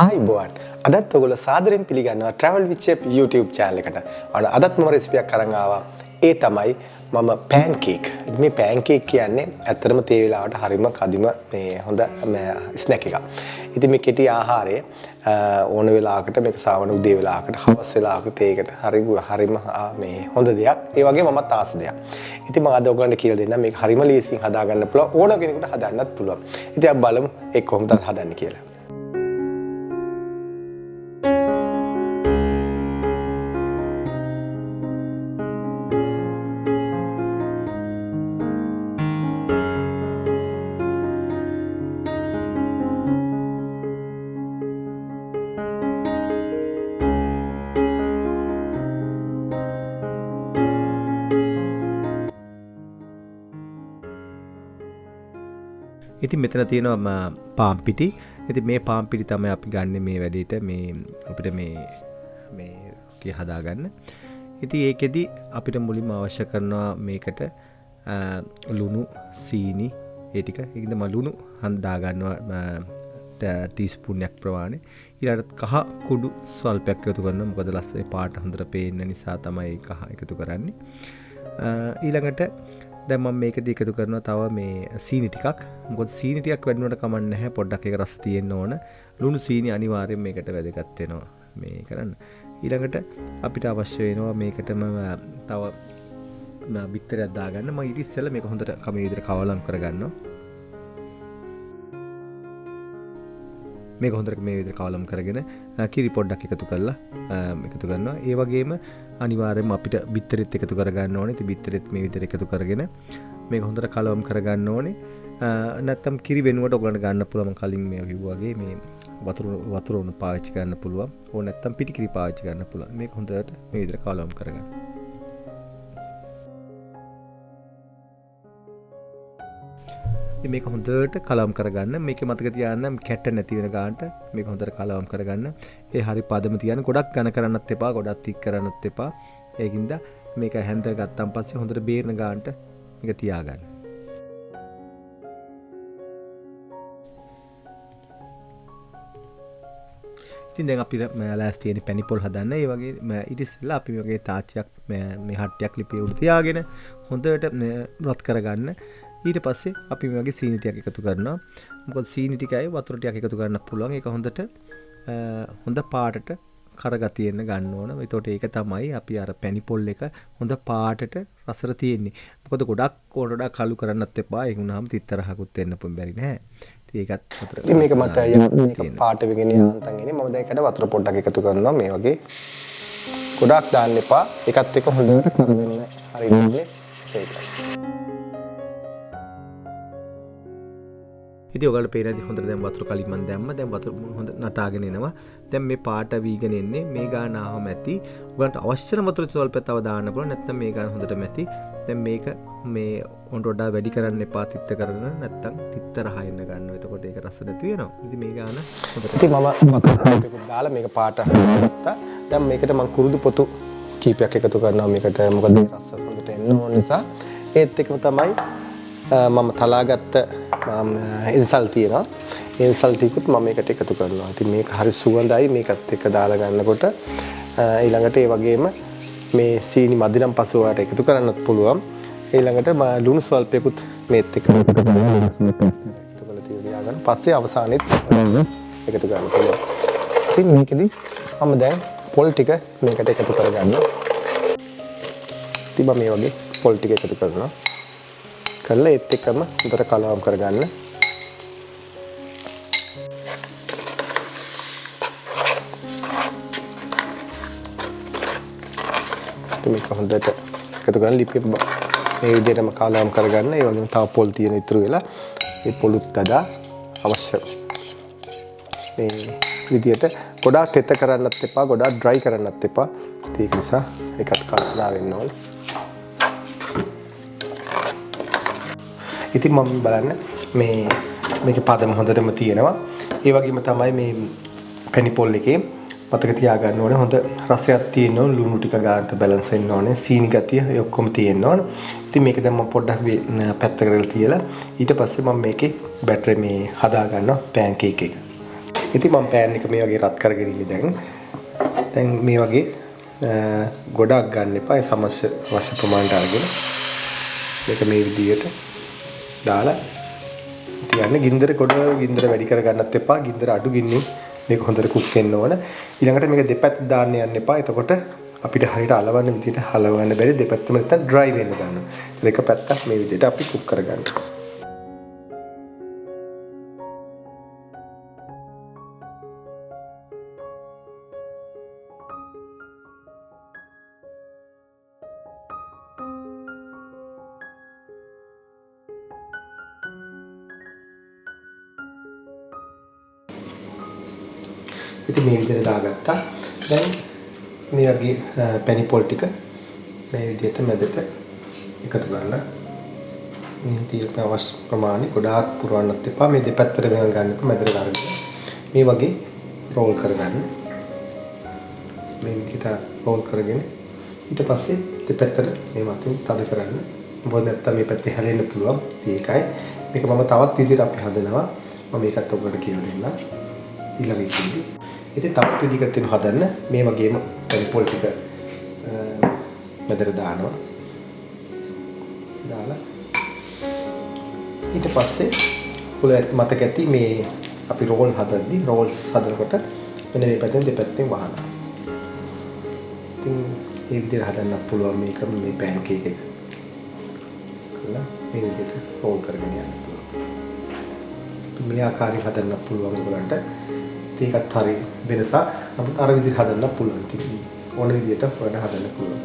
ආයිබෝන් අදත් ඔයගොල්ලෝ සාදරයෙන් පිළිගන්නවා Travel with Chef YouTube channel එකට. අදත් මම රෙසිපි එකක් අරන් ආවා. ඒ තමයි මම pancake. මේ pancake කියන්නේ ඇත්තටම තේ වෙලාවට හරිම කදිම මේ හොඳ ස්නැක් එකක්. ඉතින් මේ කෙටි ආහාරය ඕන වෙලාවකට මේක සාවන උදේ වෙලාවකට හවස් වෙලාවකට ඒකට හරිම මේ හොඳ දෙයක්. ඒ වගේම මමත් ආස දෙයක්. ඉතින් මම අද ඔයගලන්ට කියලා දෙන්නම් මේක හරිම ලේසියෙන් හදා ගන්න පුළුවන්. ඕන කෙනෙකුට හදන්නත් පුළුවන්. ඉතින් අපි බලමු ඒක කොහොමද හදන්නේ කියලා. ඉතින් මෙතන තියෙනවා පාම් පිටි. ඉතින් මේ පාම් පිටි තමයි අපි ගන්න මේ වැඩේට මේ අපිට මේ කිය හදා ගන්න. ඉතින් ඒකෙදි අපිට මුලින්ම අවශ්‍ය කරනවා මේකට ලුණු, සීනි ඒ ටික. ඒකෙන්ද මම ලුණු හඳා ගන්නවා ටීස්පූන් එකක් ප්‍රමාණය. ඊළඟට කහ කුඩු ස්වල්පයක් එකතු කරනවා. මොකද ලස්සනේ පාට හොඳට පේන්න නිසා තමයි කහ එකතු කරන්නේ. ඊළඟට දැන් මම මේකදී එකතු කරනවා තව මේ සීනි ටිකක්. මොකද සීනි ටිකක් වැඩිුණාට කමක් නැහැ. පොඩ්ඩක් ඒක රස තියෙන්න ඕන. ලුණු සීනි අනිවාර්යෙන් මේකට වැදගත් වෙනවා මේ කරන්න. ඊළඟට අපිට අවශ්‍ය වෙනවා මේකටම තව බිත්තරයක් දාගන්න. මම ඊට ඉස්සෙල්ලා මේක හොඳට කම විදිහට කවලම් කරගන්නවා. මේක හොඳට මේ විදිහට කවලම් කරගෙන කිරි පොඩ්ඩක් එකතු කරලා එකතු කරනවා. ඒ වගේම අනිවාර්යයෙන්ම අපිට බිත්තරෙත් එකතු කරගන්න ඕනේ. ඉතින් බිත්තරෙත් මේ විදිහට එකතු කරගෙන මේක හොඳට කලවම් කරගන්න ඕනේ. නැත්තම් කිරි වෙනුවට ඔයගලන්ට ගන්න පුළුවන් කලින් මේ කිව්වා වගේ මේ වතුර උණු පාවිච්චි කරන්න පුළුවන්. ඕන නැත්තම් පිටි කිරි පාවිච්චි කරන්න පුළුවන්. මේක හොඳට මේ විදිහට කලවම් කරගන්න. මේක හොඳට කලවම් කරගන්න. මේකේ මතක තියාගන්න කැට නැති වෙන ගානට මේක හොඳට කලවම් කරගන්න. ඒ හරි පදම තියන්න. ගොඩක් ඝන කරන්නත් එපා, ගොඩක් තික් කරන්නත් එපා. ඒකින්ද මේක හැන්දල් ගත්තාන් පස්සේ හොඳට බේරන ගානට මේක තියාගන්න. ඉතින් දැන් අපි ලෑස්ති තියෙන පැණි පොල් හදන්න. ඒ වගේ ඊට ඉස්සෙල්ලා අපි මේ වගේ තාච්චියක් මේ හට්ටියක් ලිපේ උඩ තියාගෙන හොඳට රත් කරගන්න. ඊට පස්සේ අපි මේ වගේ සීනි ටිකක් එකතු කරනවා. මොකද සීනි ටිකයි වතුර ටිකක් එකතු කරන්න පුළුවන්. ඒක හොඳට හොඳ පාටට කරගතියෙන්න ගන්න ඕන. එතකොට ඒක තමයි අපි අර පැණි පොල් එක හොඳ පාටට රසර තියෙන්නේ. මොකද ගොඩක් වඩා කළු කරන්නත් එපා. ඒක උනහම තිත්තරහකුත් වෙන්න බැරි නෑ. ඒකත් ඉතින් මේක මත මේක පාට වෙගෙන යන්තම් එන්නේ. මම දැන් ඒකට වතුර පොඩ්ඩක් එකතු කරනවා. මේ වගේ ගොඩක් දාන්න එපා. ඒකත් එක්ක හොඳට කරගෙන හරියන්නේ ඒකයි. ඉතින් ඔයාලට පේනදී හොඳට දැන් වතුර කලින් මම දැම්මා. දැන් වතුර හොඳ නටාගෙන එනවා. දැන් මේ පාට වීගෙන එන්නේ. මේ ගාන ආවම ඇති. ඔයාලට අවශ්‍ය නම් වතුර ස්වල්පයක් තව දාන්න පුළුවන්. නැත්නම් මේ ගාන හොඳටම ඇති. දැන් මේක මේ හොඳට වඩා වැඩි කරන්න එපා. තිත්ත කරන නැත්නම් තිත්ත රහ එන්න ගන්නවා. එතකොට ඒක රස නැති වෙනවා. ඉතින් මේ ගාන හොඳට. ඉතින් මම වතුර දාලා මේක පාට ගත්තා. දැන් මේකට මම කුරුදු පොතු කීපයක් එකතු කරනවා මේකට. මොකද මේ රස හොඳට එන්න ඕන නිසා. ඒත් එක්කම තමයි මම තලාගත්ත ඉන්සල් තියෙනවා. ඉන්සල් ටිකුත් මම මේකට එකතු කරනවා. ඉතින් මේක හරි සුවඳයි. මේකත් එක්ක දාලා ගන්නකොට ඊළඟට ඒ වගේම මේ සීනි මදි නම් පසු ඔයාලට එකතු කරන්නත් පුළුවන්. ඊළඟට ලුණු ස්වල්පයකුත් මේත් එක්ක එකතු කරලා තියා ගන්න. පස්සේ අවසානයේත් එකතු කරන්න පුළුවන්. ඉතින් මේකෙදි මම දැන් පොල් ටික මේකට එකතු කරගන්න. ඉතින් මම මේ වගේ පොල් ටික එකතු කරනවා. කරලා ඒත් එක්කම හොඳට කලවම් කරගන්න. මේක හොඳට එකතු කරලා ලිපේ මේ විදිහටම කලවම් කරගන්න. ඒ වගේම තව පොල් තියෙන ඉතුරු වෙලා ඒ පොලුත් අදා අවශ්‍ය මේ විදිහට ගොඩාක් තෙත කරන්නත් එපා, ගොඩාක් ඩ්‍රයි කරන්නත් එපා. ඒක නිසා ඒකත් කල්පනා වෙන්න ඕන. ඉතින් මම බලන්න මේකේ පදම හොඳටම තියෙනවා. ඒ වගේම තමයි මේ පැණි පොල් එකේ මතක තියාගන්න ඕනේ හොඳ රසයක් තියෙන්න ඕනේ, ලුණු ටික ගන්නට බැලන්ස් වෙන්න ඕනේ, සීනි ගතිය ඒ ඔක්කොම තියෙන්න ඕනේ. ඉතින් මේක දැන් මම පොඩ්ඩක් පැත්තකට කරලා තියලා ඊට පස්සේ මම මේකේ බැටර් මේ හදා ගන්නවා පෑන් කේක් එක. ඉතින් මම පෑන් එක මේ වගේ රත් කරගෙන ඉන්නේ දැන් මේ වගේ ගොඩක් ගන්න එපා. ඒ අවශ්‍ය ප්‍රමාණයට අරගෙන මේක මේ විදිහට දාලා තියන්න. ගින්දර වැඩි කර ගන්නත් එපා. ගින්දර අඩු ගින්නෙන් මේක හොඳට කුක් වෙන්න ඕන. ඊළඟට මේක දෙපැත්ත දාන්න යන්න එපා. එතකොට අපිට හරියට අලවන්න විදිහට හලවන්න බැරි, දෙපැත්තම නැත්තම් ඩ්‍රයි වෙන්න ගන්නවා. ඒක එක පැත්තක් මේ විදිහට අපි කුක් කරගන්නවා. ඉතින් මේ විදිහට දාගත්තා. දැන් මේ වගේ පැණි පොල් ටික මේ විදිහට මැදට එකතු කරලා මේ තියෙන අවශ්‍ය ප්‍රමාණය ගොඩාක් පුරවන්නත් එපා. මේ දෙපැත්තට වෙන ගන්න එපා. මැදට අරගෙන මේ වගේ රෝල් කරගන්න. මේ විදිහට රෝල් කරගෙන ඊට පස්සේ දෙපැත්තට මේ මතින් තද කරන්න. මොකද නැත්තම් මේ පැත්තේ හැලෙන්න පුළුවන්. ඒකයි මේක මම තවත් විදිහට අපි හදනවා. මම මේකත් ඔබට කියලා දෙන්නම් ඊළඟ වීඩියෝදී. ඉතින් තවත් විදිහකට තියෙන හදන්න මේ වගේම පැණි පොල් ටික මැදට දානවා. දාලා ඊට පස්සේ ඔයාලට මතක ඇති මේ අපි රෝල් හදද්දි රෝල්ස් හදනකොට මෙන්න මේ පැත්තෙන් දෙපැත්තෙන් වහනවා. ඉතින් මේ විදිහට හදන්න පුළුවන් මේක මේ පෑන් කේක් එක. කළා මේ විදිහට රෝල් කරගෙන යන්න පුළුවන්. මේ ආකාරයෙන් හදන්න පුළුවන් ඔයගලන්ට. ඒකත් හරි වෙනසක්. නමුත් අර විදිහට හදන්න පුළුවන්. ඉතින් ඕන විදිහට ඔයාලට හදන්න පුළුවන්.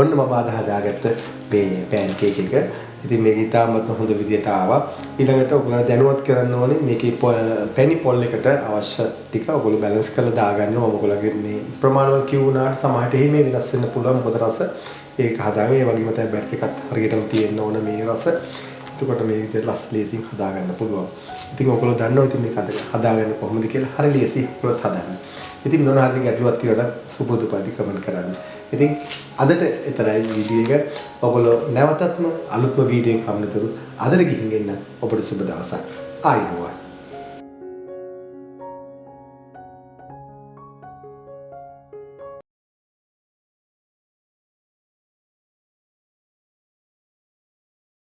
ඔන්න මම අද හදාගත්ත මේ පෑන් කේක් එක. ඉතින් මේක ඉතාමත් හොඳ විදියට ආවා. ඊළඟට ඔයගොල්ලෝ දැනුවත් කරන්න ඕනේ මේකේ පැණි පොල් එකට අවශ්‍ය ටික ඔයගොල්ලෝ බැලන්ස් කරලා දාගන්න. මම ඔයගොල්ලෝගේ මේ ප්‍රමාණවල කිව්වුණාට සමහරට එහෙම වෙනස් වෙන්න පුළුවන්. මොකද රස ඒක හදාගෙන ඒ වගේම තමයි බැටරි එකත් හරියටම තියෙන්න ඕන මේ රස. එතකොට මේ විදිහට ලේසියෙන් හදාගන්න පුළුවන්. ඉතින් ඔයගොල්ලෝ දන්නවා ඉතින් මේක හදාගන්න කොහොමද කියලා. හරි ලේසි ඔයගොල්ලෝත් හදාගන්න. ඉතින් මොනවා හරි ගැටලුවක් තියෙනවා නම් සුබදුපදී කමෙන්ට් කරන්න. ඉතින් අදට එතරම් වීඩියෝ එක ඔයගොල්ලෝ නැවතත්ම අලුත්ම වීඩියෝ එකක් හම්බෙන්නතුරු අදට ගිහින් එන්න ඔබට සුබ දවසක්. ආයුබෝවන්.